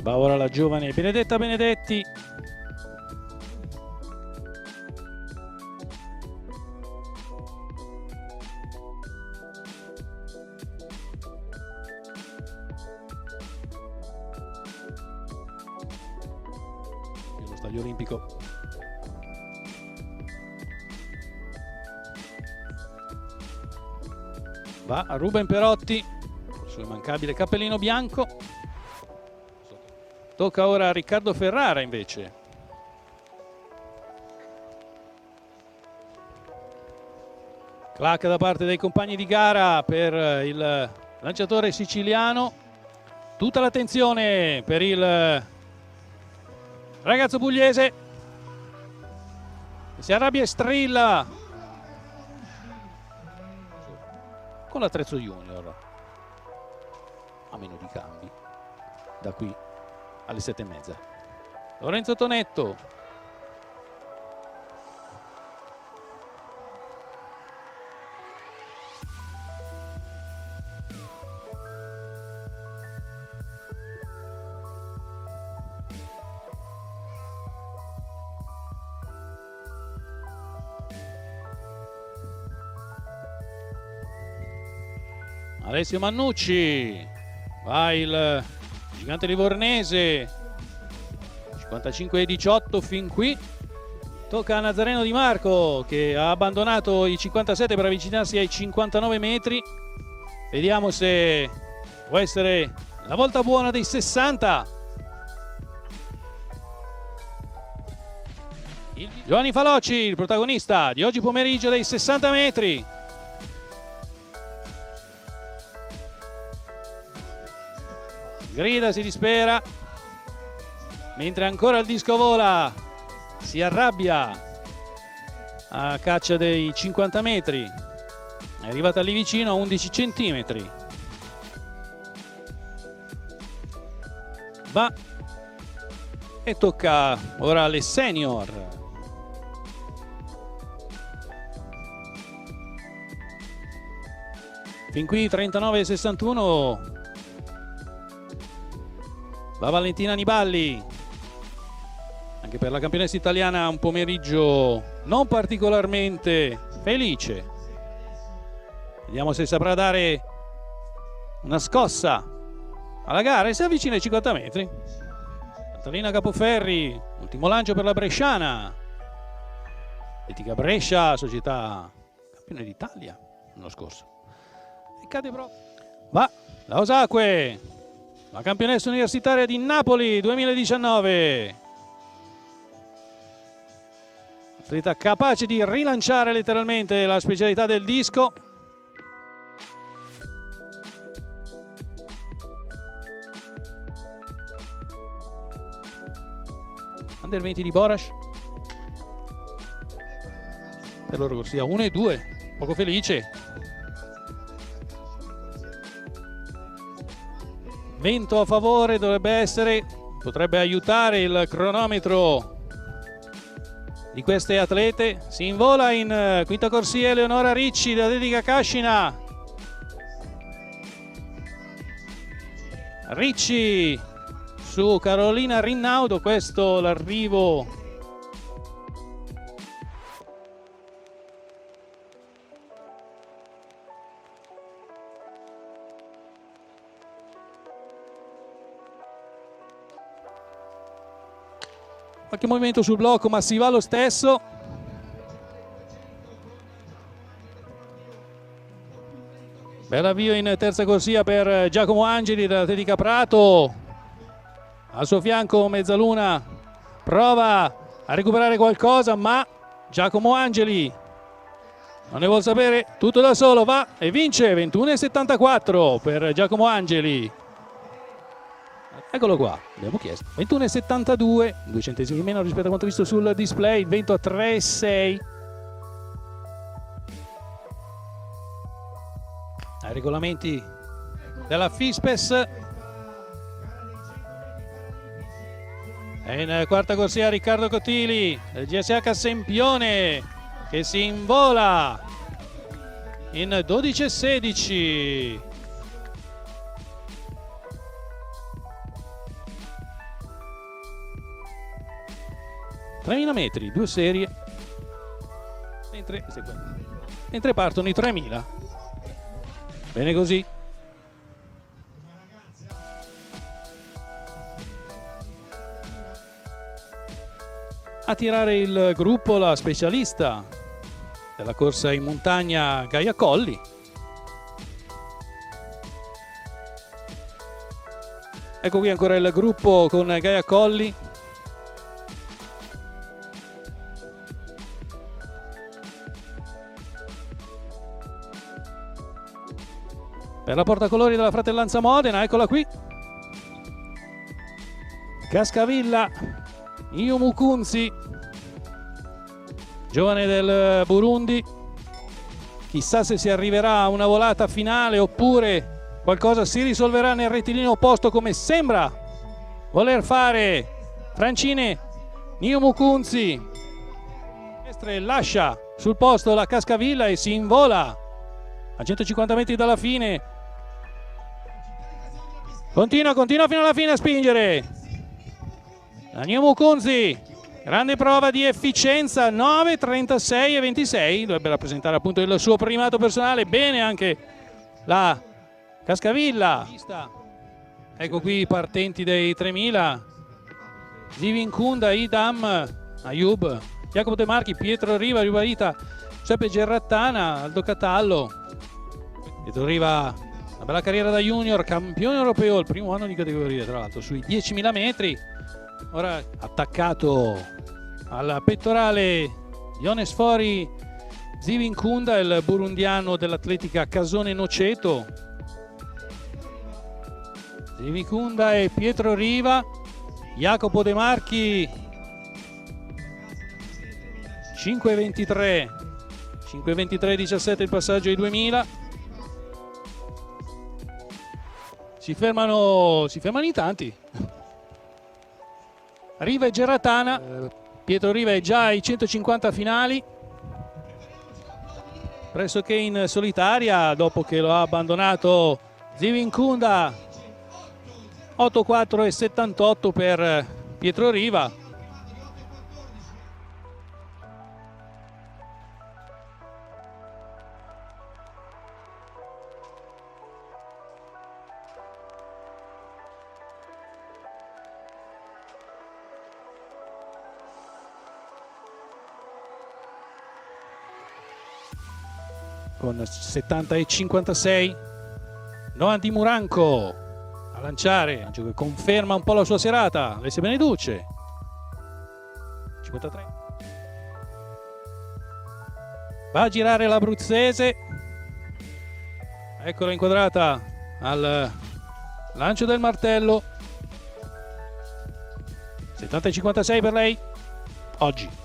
Va ora la giovane Benedetta Benedetti. Lo stadio olimpico. Va a Ruben Perotti, sul immancabile cappellino bianco. Tocca ora a Riccardo Ferrara invece. Clac da parte dei compagni di gara per il lanciatore siciliano. Tutta l'attenzione per il ragazzo pugliese. Si arrabbia e strilla con l'attrezzo junior. A meno di cambi da qui alle 7:30. Lorenzo Tonetto. Alessio Mannucci. Va il gigante livornese. 55-18 fin qui. Tocca a Nazareno Di Marco, che ha abbandonato i 57 per avvicinarsi ai 59 metri. Vediamo se può essere la volta buona dei 60. Giovanni Faloci, il protagonista di oggi pomeriggio dei 60 metri. Grida, si dispera, mentre ancora il disco vola, si arrabbia a caccia dei 50 metri. È arrivata lì vicino a 11 centimetri. Va e tocca ora alle senior. Fin qui 39-61. Va Valentina Niballi. Anche per la campionessa italiana un pomeriggio non particolarmente felice. Vediamo se saprà dare una scossa alla gara e si avvicina ai 50 metri. Catalina Capoferri, ultimo lancio per la bresciana. Atletica Brescia, società campione d'Italia l'anno scorso. E cade proprio. Va la Osacque, la campionessa universitaria di Napoli 2019. Atleta capace di rilanciare letteralmente la specialità del disco. Under 20 di Borash. Per loro corsia 1 e 2. Poco felice. Vento a favore dovrebbe essere, potrebbe aiutare il cronometro di queste atlete. Si invola in quinta corsia Eleonora Ricci da Atletica Cascina. Ricci su Carolina Rinnaudo, questo l'arrivo qualche movimento sul blocco, ma si va lo stesso. Bel avvio in terza corsia per Giacomo Angeli dell'Atletica Prato. Al suo fianco Mezzaluna prova a recuperare qualcosa, ma Giacomo Angeli non ne vuol sapere, tutto da solo, va e vince 21,74 per Giacomo Angeli. Eccolo qua, abbiamo chiesto 21,72, 2 centesimi in meno rispetto a quanto visto sul display. Il vento a 3,6. Ai regolamenti della FISPES. E in quarta corsia Riccardo Cottili del GSH Sempione, che si invola in 12,16. 3000 metri, 2 serie, mentre partono i 3000. Bene così. A tirare il gruppo la specialista della corsa in montagna Gaia Colli. Ecco qui ancora il gruppo con Gaia Colli. Per la portacolori della Fratellanza Modena, eccola qui. Cascavilla, Io Mukunzi, giovane del Burundi. Chissà se si arriverà a una volata finale oppure qualcosa si risolverà nel rettilineo opposto, come sembra voler fare Francine Io Mukunzi. Lascia sul posto la Cascavilla e si invola a 150 metri dalla fine. Continua fino alla fine a spingere. Io Mukunzi, grande prova di efficienza, 9:36 e 26, dovrebbe rappresentare appunto il suo primato personale. Bene anche la Cascavilla. Ecco qui i partenti dei 3000: Zivinkunda, Idam, Ayub, Jacopo De Marchi, Pietro Riva, Rivalita, Giuseppe Gerrattana, Aldo Catallo. Pietro Riva, una bella carriera da junior, campione europeo, il primo anno di categoria tra l'altro, sui 10.000 metri. Ora attaccato al pettorale di Onesfori Zivinkunda, il burundiano dell'atletica Casone Noceto. Zivinkunda e Pietro Riva, Jacopo De Marchi 5:23, 5:23:17 il passaggio ai 2000. Si fermano in tanti. Riva e Gerrattana, Pietro Riva è già ai 150 finali, pressoché in solitaria dopo che lo ha abbandonato Zivinkunda. 8:4:78 per Pietro Riva. Con 70:56 Noandi Muranco a lanciare, che conferma un po' la sua serata. Alessia Beneduce 53, va a girare l'abruzzese, eccola inquadrata al lancio del martello. 70:56 per lei oggi.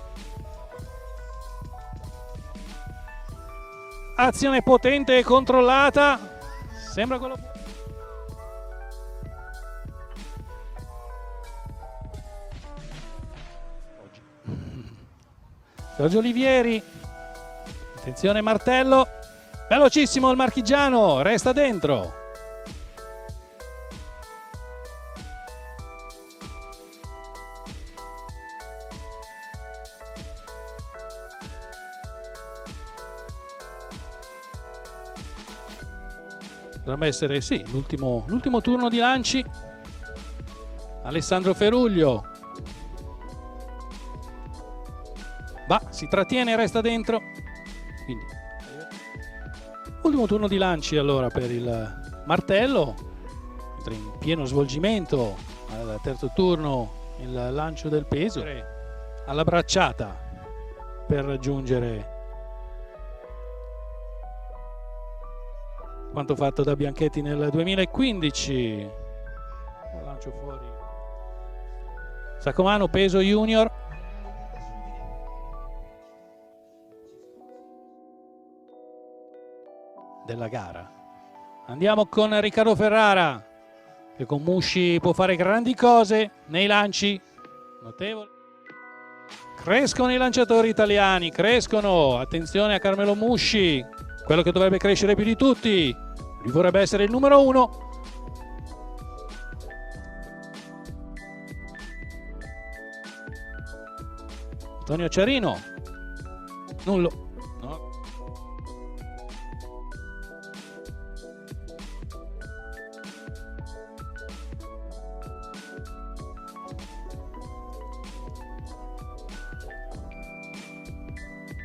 Azione potente e controllata, sembra quello. Giorgio Olivieri, attenzione martello, velocissimo il marchigiano, resta dentro. Dovrebbe essere sì l'ultimo turno di lanci. Alessandro Feruglio va, si trattiene e resta dentro. Quindi ultimo turno di lanci allora per il martello, mentre in pieno svolgimento al terzo turno il lancio del peso alla bracciata per raggiungere quanto fatto da Bianchetti nel 2015. Lancio fuori Sacomano, peso junior. Della gara. Andiamo con Riccardo Ferrara, che con Musci può fare grandi cose nei lanci. Notevoli. Crescono i lanciatori italiani, crescono. Attenzione a Carmelo Musci, quello che dovrebbe crescere più di tutti. Lui vorrebbe essere il numero 1. Antonio Ciarino. Nullo. No.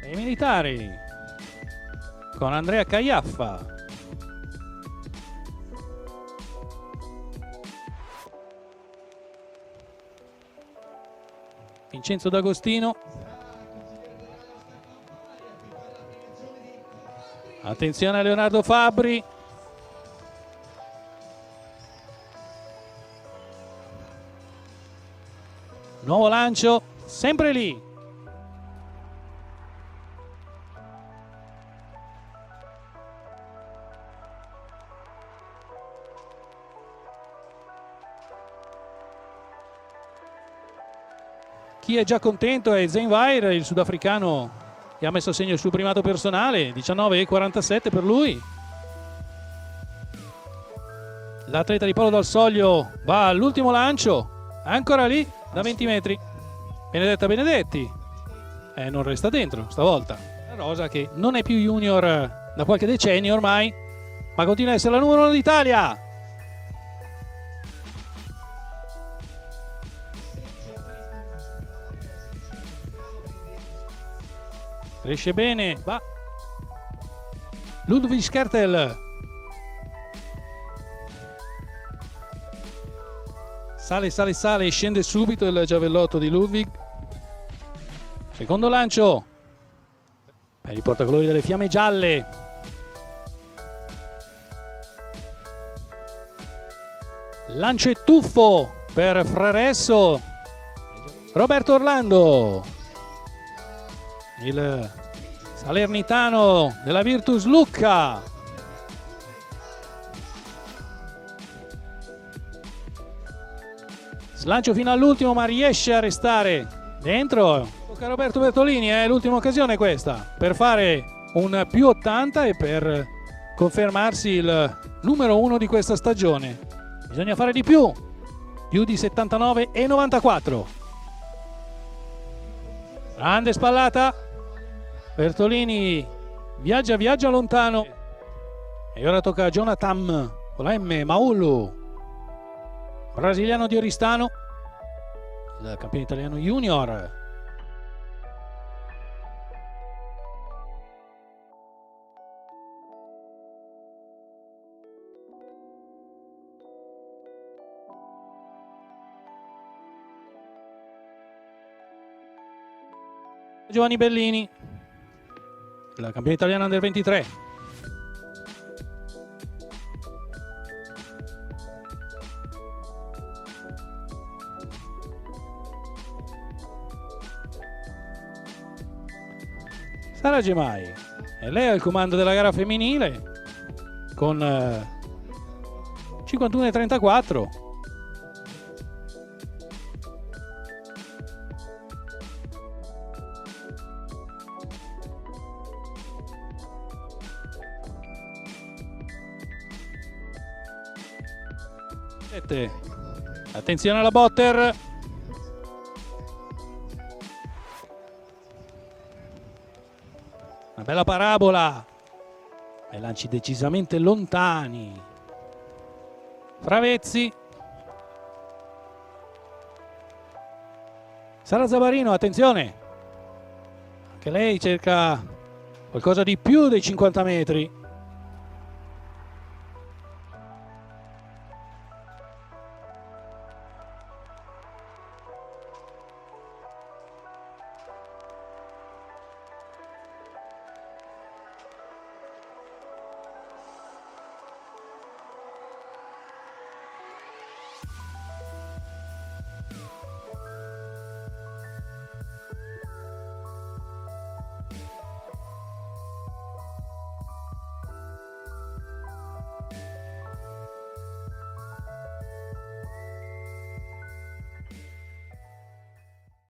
E i militari con Andrea Cagliaffa. Vincenzo D'Agostino. Attenzione a Leonardo Fabbri. Nuovo lancio, sempre lì. Chi è già contento è Zenvair, il sudafricano che ha messo a segno il suo primato personale, 19,47 per lui. L'atleta di Polo dal Soglio va all'ultimo lancio, ancora lì da 20 metri. Benedetta Benedetti non resta dentro stavolta. La Rosa che non è più junior da qualche decennio ormai, ma continua a essere la numero 1 d'Italia. Cresce bene, va. Ludwig Schertel. Sale, sale, sale, scende subito il giavellotto di Ludwig. Secondo lancio. Per i portacolori delle Fiamme Gialle. Lancio e tuffo per Freresso. Roberto Orlando. Il salernitano della Virtus Lucca. Slancio fino all'ultimo, ma riesce a restare dentro. Tocca a Roberto Bertolini, è l'ultima occasione questa per fare un più 80 e per confermarsi il numero 1 di questa stagione. Bisogna fare di più di 79,94. Grande spallata. Bertolini viaggia lontano. E ora tocca a Jonathan con la M, Maulu, brasiliano di Oristano, il campione italiano junior. Giovanni Bellini, il campione italiano under 23. Sara Gemai, e lei ha il comando della gara femminile con 51,34. Attenzione alla botter. Una bella parabola e lanci decisamente lontani. Fravezzi. Sara Zabarino, attenzione. Anche lei cerca qualcosa di più dei 50 metri.